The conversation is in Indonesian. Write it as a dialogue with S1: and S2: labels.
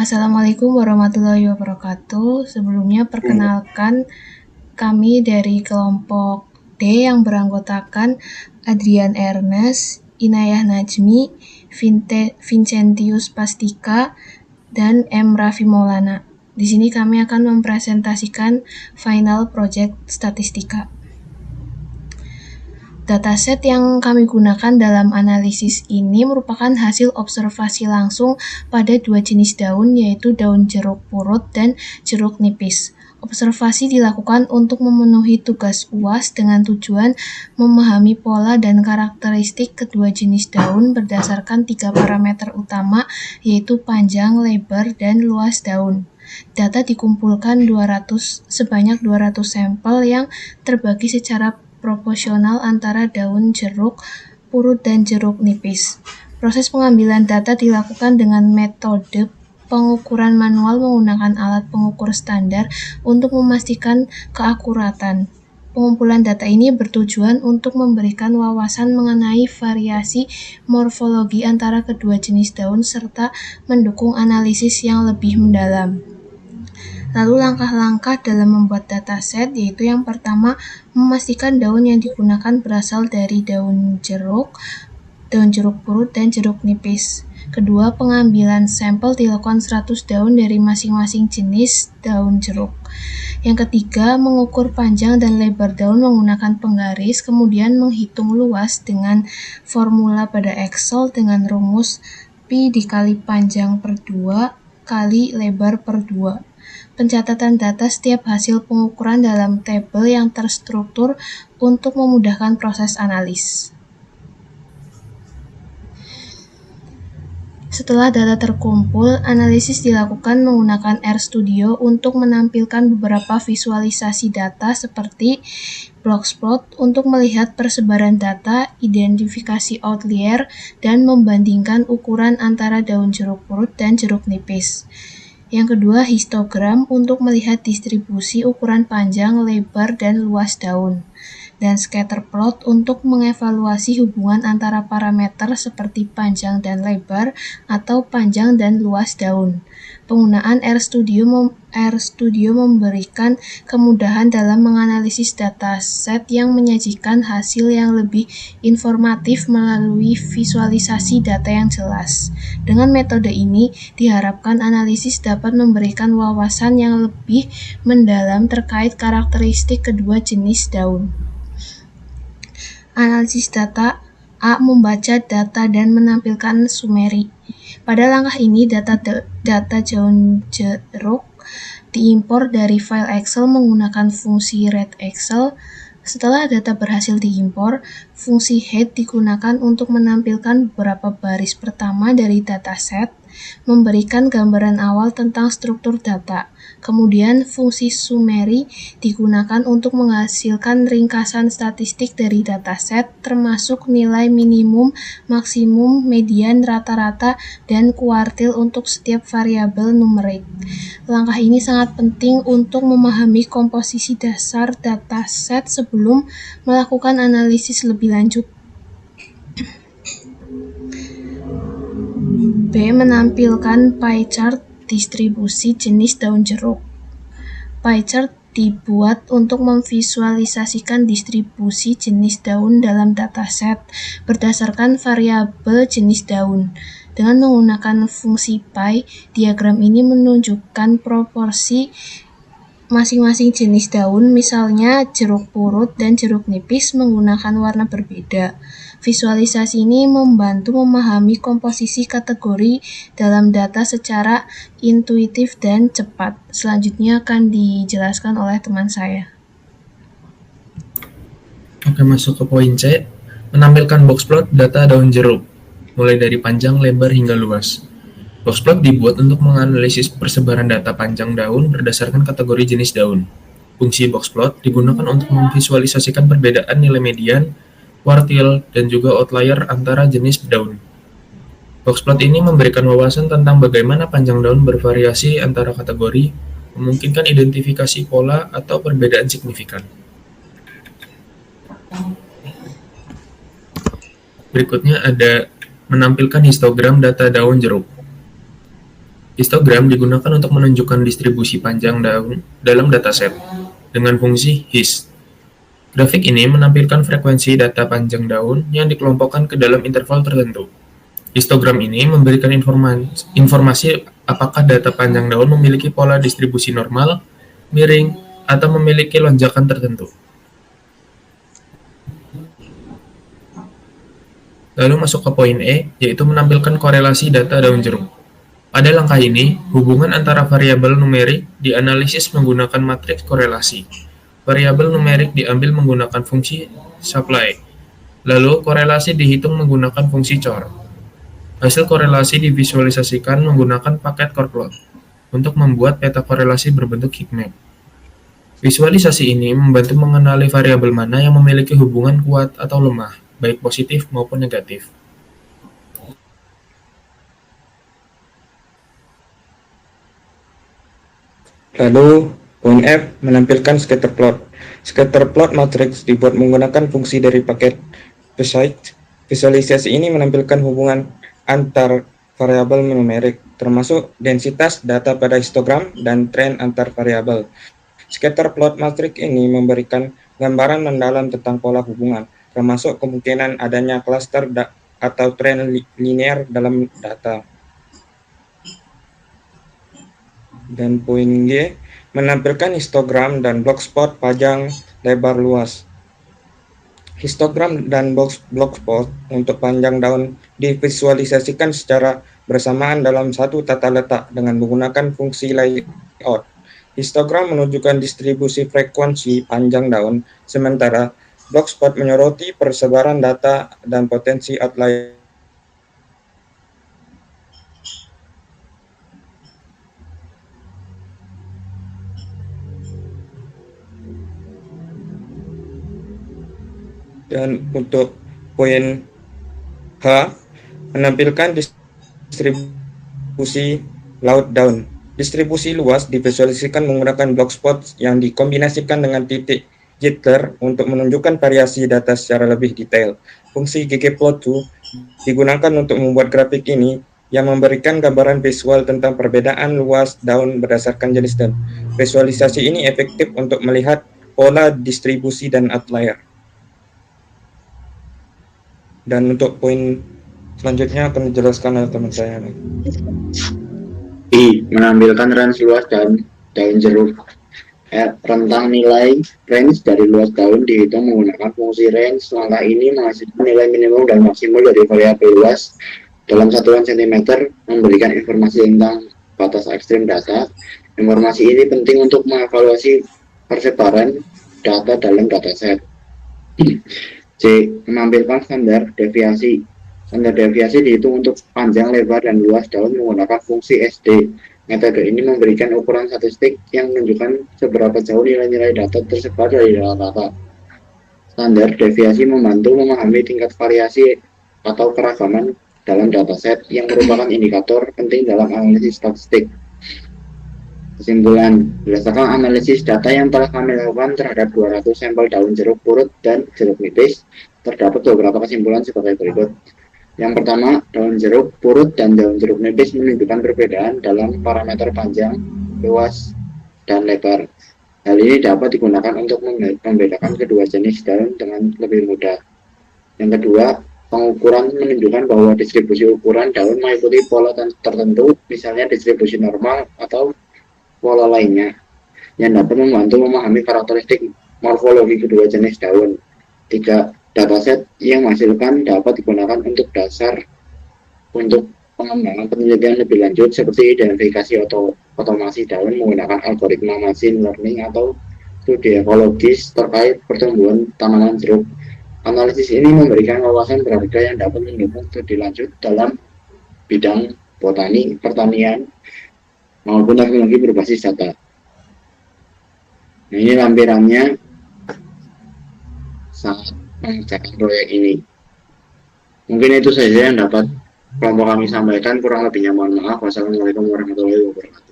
S1: Assalamualaikum warahmatullahi wabarakatuh. Sebelumnya perkenalkan kami dari kelompok D yang beranggotakan Adrian Ernest, Inayah Najmi, Vincentius Pastika, dan M. Raffi Maulana. Di sini kami akan mempresentasikan final project statistika. Dataset yang kami gunakan dalam analisis ini merupakan hasil observasi langsung pada dua jenis daun, yaitu daun jeruk purut dan jeruk nipis. Observasi dilakukan untuk memenuhi tugas UAS dengan tujuan memahami pola dan karakteristik kedua jenis daun berdasarkan 3 parameter utama, yaitu panjang, lebar, dan luas daun. Data dikumpulkan sebanyak 200 sampel yang terbagi secara proporsional antara daun jeruk purut dan jeruk nipis. Proses pengambilan data dilakukan dengan metode pengukuran manual menggunakan alat pengukur standar untuk memastikan keakuratan. Pengumpulan data ini bertujuan untuk memberikan wawasan mengenai variasi morfologi antara kedua jenis daun serta mendukung analisis yang lebih mendalam. Lalu langkah-langkah dalam membuat dataset, yaitu yang pertama, memastikan daun yang digunakan berasal dari daun jeruk purut, dan jeruk nipis. Kedua, pengambilan sampel dilakukan 100 daun dari masing-masing jenis daun jeruk. Yang ketiga, mengukur panjang dan lebar daun menggunakan penggaris, kemudian menghitung luas dengan formula pada Excel dengan rumus Pi dikali panjang per 2 kali lebar per 2. Pencatatan data setiap hasil pengukuran dalam tabel yang terstruktur untuk memudahkan proses analis. Setelah data terkumpul, analisis dilakukan menggunakan RStudio untuk menampilkan beberapa visualisasi data seperti boxplot untuk melihat persebaran data, identifikasi outlier, dan membandingkan ukuran antara daun jeruk purut dan jeruk nipis. Yang kedua, histogram untuk melihat distribusi ukuran panjang, lebar, dan luas daun. Dan scatterplot untuk mengevaluasi hubungan antara parameter seperti panjang dan lebar atau panjang dan luas daun. Penggunaan RStudio memberikan kemudahan dalam menganalisis dataset yang menyajikan hasil yang lebih informatif melalui visualisasi data yang jelas. Dengan metode ini, diharapkan analisis dapat memberikan wawasan yang lebih mendalam terkait karakteristik kedua jenis daun. Analisis data. A. Membaca data dan menampilkan summary. Pada langkah ini, data daun jeruk diimpor dari file Excel menggunakan fungsi read Excel. Setelah data berhasil diimpor, fungsi head digunakan untuk menampilkan beberapa baris pertama dari dataset, memberikan gambaran awal tentang struktur data. Kemudian, fungsi summary digunakan untuk menghasilkan ringkasan statistik dari dataset, termasuk nilai minimum, maksimum, median, rata-rata, dan kuartil untuk setiap variabel numerik. Langkah ini sangat penting untuk memahami komposisi dasar dataset sebelum melakukan analisis lebih lanjut. B. Menampilkan pie chart distribusi jenis daun jeruk. Pie chart dibuat untuk memvisualisasikan distribusi jenis daun dalam dataset berdasarkan variabel jenis daun. Dengan menggunakan fungsi pie, diagram ini menunjukkan proporsi masing-masing jenis daun, misalnya jeruk purut dan jeruk nipis menggunakan warna berbeda. Visualisasi ini membantu memahami komposisi kategori dalam data secara intuitif dan cepat. Selanjutnya akan dijelaskan oleh teman saya.
S2: Oke, masuk ke poin C. Menampilkan boxplot data daun jeruk, mulai dari panjang, lebar, hingga luas. Boxplot dibuat untuk menganalisis persebaran data panjang daun berdasarkan kategori jenis daun. Fungsi boxplot digunakan untuk memvisualisasikan perbedaan nilai median, kuartil, dan juga outlier antara jenis daun. Boxplot ini memberikan wawasan tentang bagaimana panjang daun bervariasi antara kategori, memungkinkan identifikasi pola atau perbedaan signifikan. Berikutnya ada menampilkan histogram data daun jeruk. Histogram digunakan untuk menunjukkan distribusi panjang daun dalam dataset dengan fungsi his. Grafik ini menampilkan frekuensi data panjang daun yang dikelompokkan ke dalam interval tertentu. Histogram ini memberikan informasi apakah data panjang daun memiliki pola distribusi normal, miring, atau memiliki lonjakan tertentu. Lalu masuk ke poin E, yaitu menampilkan korelasi data daun jeruk. Pada langkah ini, hubungan antara variabel numerik dianalisis menggunakan matriks korelasi. Variabel numerik diambil menggunakan fungsi supply. Lalu, korelasi dihitung menggunakan fungsi chor. Hasil korelasi divisualisasikan menggunakan paket chordplot untuk membuat peta korelasi berbentuk heatmap. Visualisasi ini membantu mengenali variabel mana yang memiliki hubungan kuat atau lemah, baik positif maupun negatif.
S3: Lalu, poin F menampilkan scatter plot. Scatter plot matrix dibuat menggunakan fungsi dari paket Beside. Visualisasi ini menampilkan hubungan antar variabel numerik, termasuk densitas data pada histogram dan tren antar variabel. Scatter plot matrix ini memberikan gambaran mendalam tentang pola hubungan, termasuk kemungkinan adanya klaster atau tren linear dalam data. Dan poin G menampilkan histogram dan blogspot panjang lebar luas. Histogram dan blogspot untuk panjang daun divisualisasikan secara bersamaan dalam satu tata letak dengan menggunakan fungsi layout. Histogram menunjukkan distribusi frekuensi panjang daun, sementara blogspot menyoroti persebaran data dan potensi outlier. Dan untuk poin H, menampilkan distribusi laut daun. Distribusi luas divisualisasikan menggunakan blogspot yang dikombinasikan dengan titik jitter untuk menunjukkan variasi data secara lebih detail. Fungsi ggplot2 digunakan untuk membuat grafik ini yang memberikan gambaran visual tentang perbedaan luas daun berdasarkan jenis daun. Visualisasi ini efektif untuk melihat pola distribusi dan outlier. Dan untuk poin selanjutnya akan dijelaskan oleh teman saya.
S4: I. Menampilkan range luas daun jeruk. Rentang nilai range dari luas daun dihitung menggunakan fungsi range. Langkah ini menghasilkan nilai minimum dan maksimum dari variabel luas dalam satuan cm, memberikan informasi tentang batas ekstrim data. Informasi ini penting untuk mengevaluasi persebaran data dalam dataset. C. Menampilkan standar deviasi. Standar deviasi dihitung untuk panjang, lebar, dan luas daun menggunakan fungsi SD. Metode ini memberikan ukuran statistik yang menunjukkan seberapa jauh nilai-nilai data tersebar dari dalam data. Standar deviasi membantu memahami tingkat variasi atau keragaman dalam dataset yang merupakan indikator penting dalam analisis statistik. Kesimpulan, berdasarkan analisis data yang telah kami lakukan terhadap 200 sampel daun jeruk purut dan jeruk nipis, terdapat beberapa kesimpulan sebagai berikut. Yang pertama, daun jeruk purut dan daun jeruk nipis menunjukkan perbedaan dalam parameter panjang, luas, dan lebar. Hal ini dapat digunakan untuk membedakan kedua jenis daun dengan lebih mudah. Yang kedua, pengukuran menunjukkan bahwa distribusi ukuran daun mengikuti pola tertentu, misalnya distribusi normal atau pola lainnya, yang dapat membantu memahami karakteristik morfologi kedua jenis daun. 3. Dataset yang menghasilkan dapat digunakan untuk dasar untuk pengembangan penelitian lebih lanjut seperti identifikasi atau otomasi daun menggunakan algoritma machine learning atau studi ekologis terkait pertumbuhan tanaman jeruk. Analisis ini memberikan wawasan berharga yang dapat mendukung studi lanjut dalam bidang botani, pertanian, maupun teknologi berbasis data. Nah, ini lampirannya saat mengerjakan proyek ini. Mungkin itu saja yang dapat kelompok kami sampaikan. Kurang lebihnya mohon maaf. Wassalamualaikum warahmatullahi wabarakatuh.